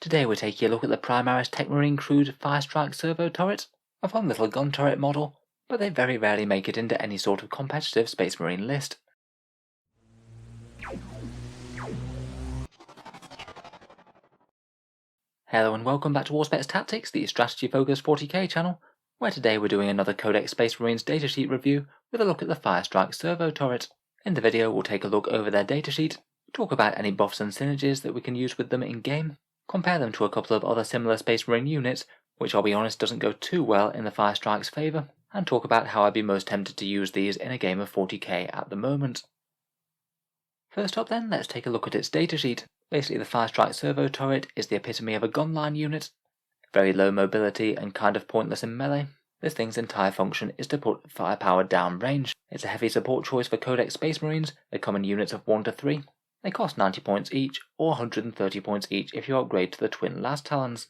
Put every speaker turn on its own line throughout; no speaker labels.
Today we're taking a look at the Primaris Tech Marine Crude Firestrike Servo turret, a fun little gun turret model, but they very rarely make it into any sort of competitive Space Marine list. Hello and welcome back to Auspex Tactics, the strategy focused 40k channel, where today we're doing another Codex Space Marines datasheet review with a look at the Firestrike Servo turret. In the video we'll take a look over their datasheet, talk about any buffs and synergies that we can use with them in game, compare them to a couple of other similar Space Marine units, which I'll be honest doesn't go too well in the Firestrike's favour, and talk about how I'd be most tempted to use these in a game of 40k at the moment. First up then, let's take a look at its datasheet. Basically the Firestrike Servo turret is the epitome of a gunline unit, very low mobility and kind of pointless in melee. This thing's entire function is to put firepower down range. It's a heavy support choice for Codex Space Marines. They come in units of 1 to 3. They cost 90 points each, or 130 points each if you upgrade to the twin las talons.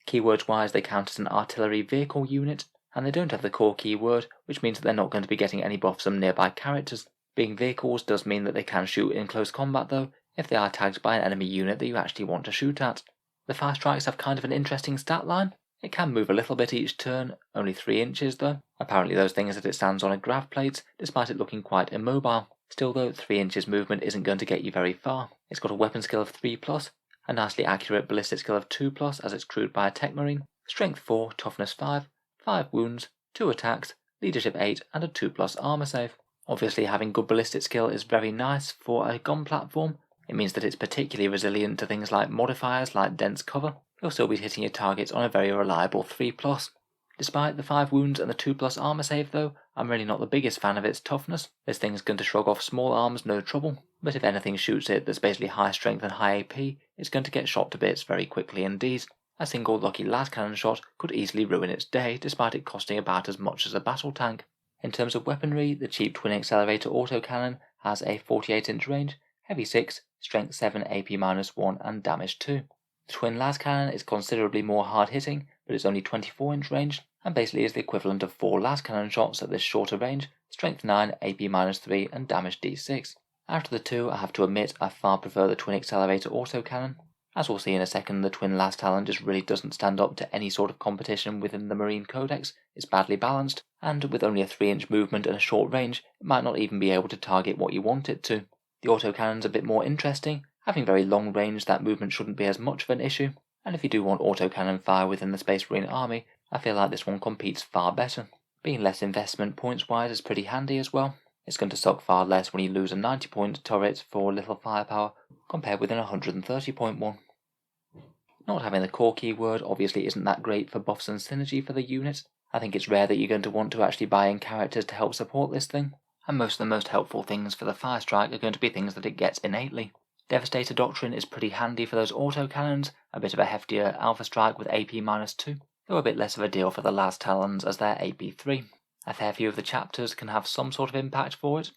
Keywords wise, they count as an artillery vehicle unit, and they don't have the core keyword, which means that they're not going to be getting any buffs from nearby characters. Being vehicles does mean that they can shoot in close combat though, if they are tagged by an enemy unit that you actually want to shoot at. The Firestrikes have kind of an interesting stat line. It can move a little bit each turn, only 3 inches though. Apparently those things that it stands on are grav plates, despite it looking quite immobile. Still though, 3 inches movement isn't going to get you very far. It's got a weapon skill of 3+, a nicely accurate ballistic skill of 2+, as it's crewed by a Tech Marine, strength 4, toughness 5, 5 wounds, 2 attacks, leadership 8 and a 2+ armor save. Obviously having good ballistic skill is very nice for a gun platform. It means that it's particularly resilient to things like modifiers like dense cover. You'll still be hitting your targets on a very reliable 3+. Despite the 5 wounds and the 2+ armor save though, I'm really not the biggest fan of its toughness. This thing's going to shrug off small arms no trouble, but if anything shoots it that's basically high strength and high AP, it's going to get shot to bits very quickly indeed. A single lucky las cannon shot could easily ruin its day, despite it costing about as much as a battle tank. In terms of weaponry, the cheap twin accelerator autocannon has a 48-inch range, heavy 6, strength 7, AP-1 and damage 2. The twin las cannon is considerably more hard hitting, but it's only 24-inch range, and basically is the equivalent of 4 las cannon shots at this shorter range, strength 9, AP-3 and damage d6. Out of the two, I have to admit I far prefer the twin accelerator autocannon. As we'll see in a second, the twin las talon just really doesn't stand up to any sort of competition within the Marine Codex. It's badly balanced, and with only a 3-inch movement and a short range, it might not even be able to target what you want it to. The autocannon's a bit more interesting. Having very long range, that movement shouldn't be as much of an issue, and if you do want autocannon fire within the Space Marine army, I feel like this one competes far better. Being less investment points wise is pretty handy as well. It's going to suck far less when you lose a 90-point turret for little firepower, compared with an 130-point one. Not having the core keyword obviously isn't that great for buffs and synergy for the unit. I think it's rare that you're going to want to actually buy in characters to help support this thing, and most of the most helpful things for the Firestrike are going to be things that it gets innately. Devastator Doctrine is pretty handy for those autocannons, a bit of a heftier Alpha Strike with AP-2, though a bit less of a deal for the las talons as they're AP-3. A fair few of the chapters can have some sort of impact for it.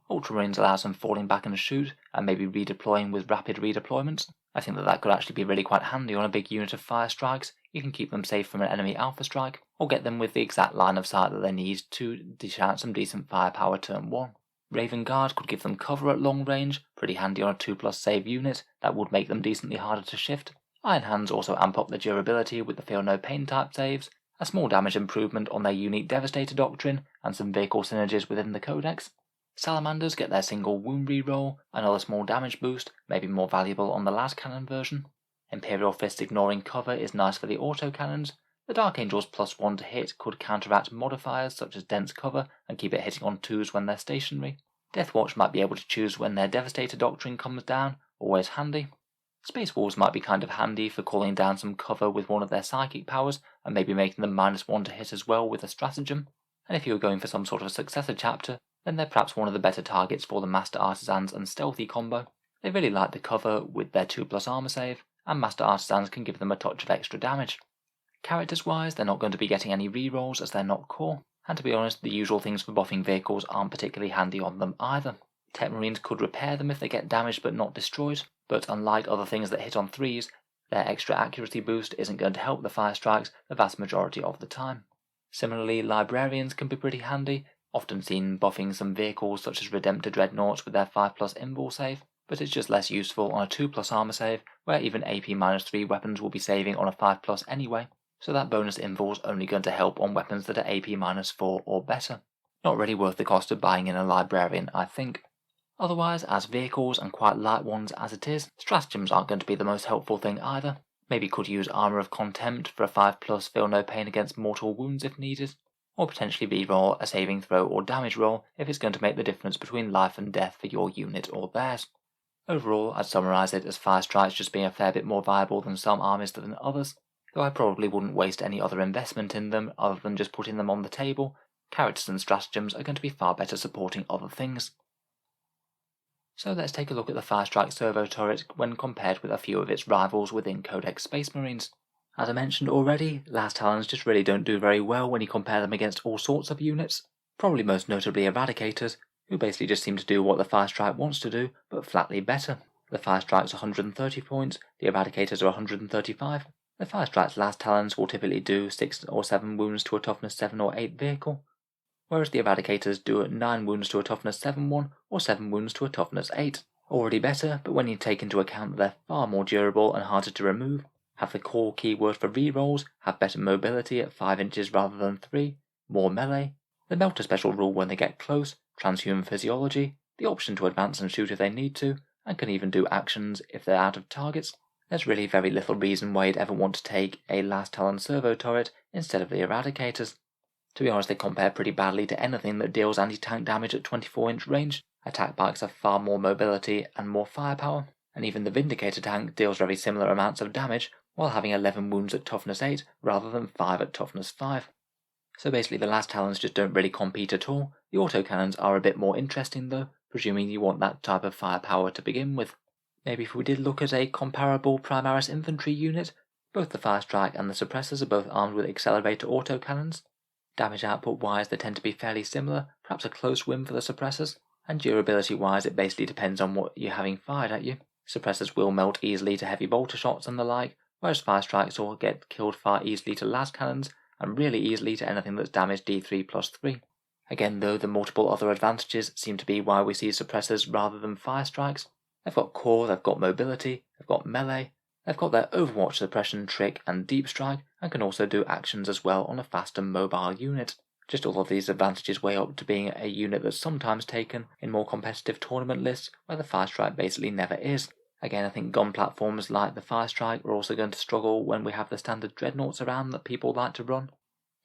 Ultramarines allows them falling back and shoot, and maybe redeploying with rapid redeployments. I think that could actually be really quite handy on a big unit of Firestrikes. You can keep them safe from an enemy Alpha Strike, or get them with the exact line of sight that they need to dish out some decent firepower turn 1. Raven Guard could give them cover at long range, pretty handy on a 2+ save unit, that would make them decently harder to shift. Iron Hands also amp up their durability with the Feel No Pain type saves, a small damage improvement on their unique Devastator Doctrine, and some vehicle synergies within the Codex. Salamanders get their single wound reroll, another small damage boost, maybe more valuable on the las cannon version. Imperial Fist ignoring cover is nice for the autocannons. The Dark Angel's +1 to hit could counteract modifiers such as dense cover and keep it hitting on 2s when they're stationary. Deathwatch might be able to choose when their Devastator Doctrine comes down, always handy. Space Wolves might be kind of handy for calling down some cover with one of their psychic powers and maybe making them -1 to hit as well with a stratagem. And if you were going for some sort of successor chapter, then they're perhaps one of the better targets for the Master Artisans and Stealthy combo. They really like the cover with their 2+ armor save, and Master Artisans can give them a touch of extra damage. Characters wise, they're not going to be getting any rerolls as they're not core, and to be honest, the usual things for buffing vehicles aren't particularly handy on them either. Tech Marines could repair them if they get damaged but not destroyed, but unlike other things that hit on 3s, their extra accuracy boost isn't going to help the Firestrikes the vast majority of the time. Similarly, Librarians can be pretty handy, often seen buffing some vehicles such as Redemptor Dreadnoughts with their 5+ invul save. but it's just less useful on a 2+ armor save, where even AP-3 weapons will be saving on a 5+ anyway, so that bonus invul is only going to help on weapons that are AP-4 or better. Not really worth the cost of buying in a librarian, I think. Otherwise, as vehicles, and quite light ones as it is, stratagems aren't going to be the most helpful thing either. Maybe could use Armour of Contempt for a 5+ feel no pain against mortal wounds if needed, or potentially reroll a saving throw or damage roll if it's going to make the difference between life and death for your unit or theirs. Overall, I'd summarise it as Firestrikes just being a fair bit more viable than some armies than others, though I probably wouldn't waste any other investment in them other than just putting them on the table. Characters and stratagems are going to be far better supporting other things. So let's take a look at the Firestrike Servo turret when compared with a few of its rivals within Codex Space Marines. As I mentioned already, Last Talons just really don't do very well when you compare them against all sorts of units, probably most notably Eradicators, who basically just seem to do what the Firestrike wants to do, but flatly better. The Firestrike's 130 points, the Eradicators are 135. The Firestrike's Last Talons will typically do 6 or 7 wounds to a toughness 7 or 8 vehicle, whereas the Eradicators do 9 wounds to a toughness 7 1 or 7 wounds to a toughness 8. Already better, but when you take into account that they're far more durable and harder to remove, have the core keyword for rerolls, have better mobility at 5 inches rather than 3, more melee, the Melter special rule when they get close, transhuman physiology, the option to advance and shoot if they need to, and can even do actions if they're out of targets, there's really very little reason why you'd ever want to take a Last Talon Servo turret instead of the Eradicators. To be honest, they compare pretty badly to anything that deals anti-tank damage at 24-inch range. Attack bikes have far more mobility and more firepower, and even the Vindicator tank deals very similar amounts of damage while having 11 wounds at toughness 8 rather than 5 at toughness 5. So basically the Last Talons just don't really compete at all. The autocannons are a bit more interesting though, presuming you want that type of firepower to begin with. Maybe if we did look at a comparable Primaris infantry unit, both the Firestrike and the Suppressors are both armed with accelerator autocannons. Damage output wise they tend to be fairly similar, perhaps a close win for the Suppressors, and durability wise it basically depends on what you're having fired at you. Suppressors will melt easily to heavy bolter shots and the like, whereas Firestrikes will get killed far easily to las cannons, and really easily to anything that's damage D3+3. Again though, the multiple other advantages seem to be why we see Suppressors rather than Firestrikes. They've got core, they've got mobility, they've got melee, they've got their Overwatch suppression, trick and deep strike, and can also do actions as well on a fast and mobile unit. Just all of these advantages weigh up to being a unit that's sometimes taken in more competitive tournament lists where the Firestrike basically never is. Again, I think gun platforms like the Firestrike are also going to struggle when we have the standard dreadnoughts around that people like to run.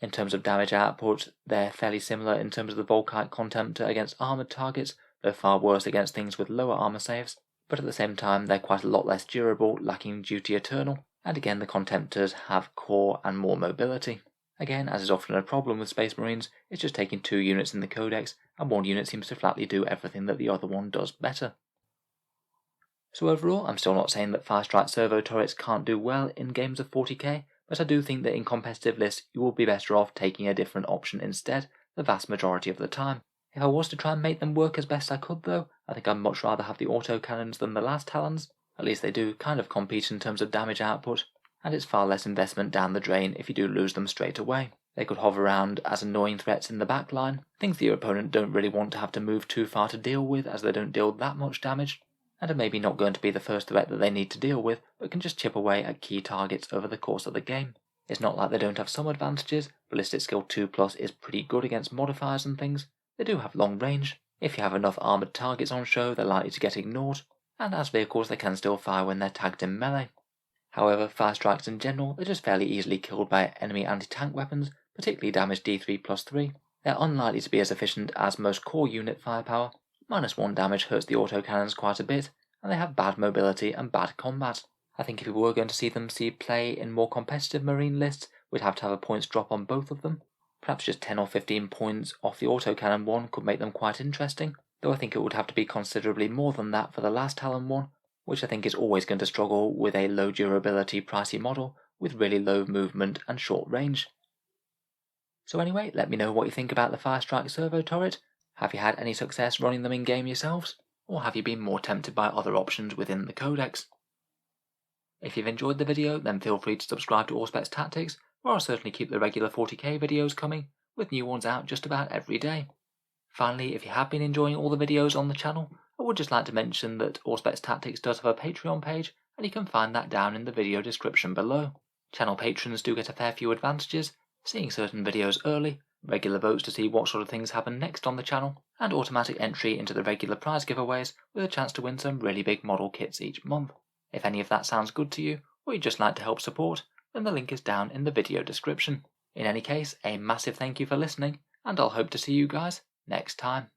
In terms of damage output, they're fairly similar in terms of the Volkite Contemptor against armoured targets, though far worse against things with lower armour saves, but at the same time they're quite a lot less durable, lacking Duty Eternal, and again the Contemptors have core and more mobility. Again, as is often a problem with Space Marines, it's just taking 2 units in the Codex, and one unit seems to flatly do everything that the other one does better. So overall, I'm still not saying that Firestrike Servo turrets can't do well in games of 40k, but I do think that in competitive lists you will be better off taking a different option instead, the vast majority of the time. If I was to try and make them work as best I could though, I think I'd much rather have the autocannons than the Last Talons. At least they do kind of compete in terms of damage output, and it's far less investment down the drain if you do lose them straight away. They could hover around as annoying threats in the back line, things that your opponent don't really want to have to move too far to deal with as they don't deal that much damage, and are maybe not going to be the first threat that they need to deal with, but can just chip away at key targets over the course of the game. It's not like they don't have some advantages. Ballistic Skill 2+ is pretty good against modifiers and things. They do have long range. If you have enough armoured targets on show, they're likely to get ignored, and as vehicles they can still fire when they're tagged in melee. However, Firestrikes in general, they're just fairly easily killed by enemy anti-tank weapons, particularly damage D3+3. They're unlikely to be as efficient as most core unit firepower. -1 damage hurts the autocannons quite a bit, and they have bad mobility and bad combat. I think if we were going to see them play in more competitive marine lists, we'd have to have a points drop on both of them. Perhaps just 10 or 15 points off the autocannon one could make them quite interesting, though I think it would have to be considerably more than that for the Last Talon one, which I think is always going to struggle with a low durability pricey model with really low movement and short range. So anyway, let me know what you think about the Firestrike Servo turret. Have you had any success running them in game yourselves, or have you been more tempted by other options within the Codex? If you've enjoyed the video, then feel free to subscribe to Auspex Tactics, where I'll certainly keep the regular 40k videos coming, with new ones out just about every day. Finally, if you have been enjoying all the videos on the channel, I would just like to mention that Auspex Tactics does have a Patreon page, and you can find that down in the video description below. Channel patrons do get a fair few advantages, seeing certain videos early, regular votes to see what sort of things happen next on the channel, and automatic entry into the regular prize giveaways with a chance to win some really big model kits each month. If any of that sounds good to you, or you'd just like to help support, then the link is down in the video description. In any case, a massive thank you for listening, and I'll hope to see you guys next time.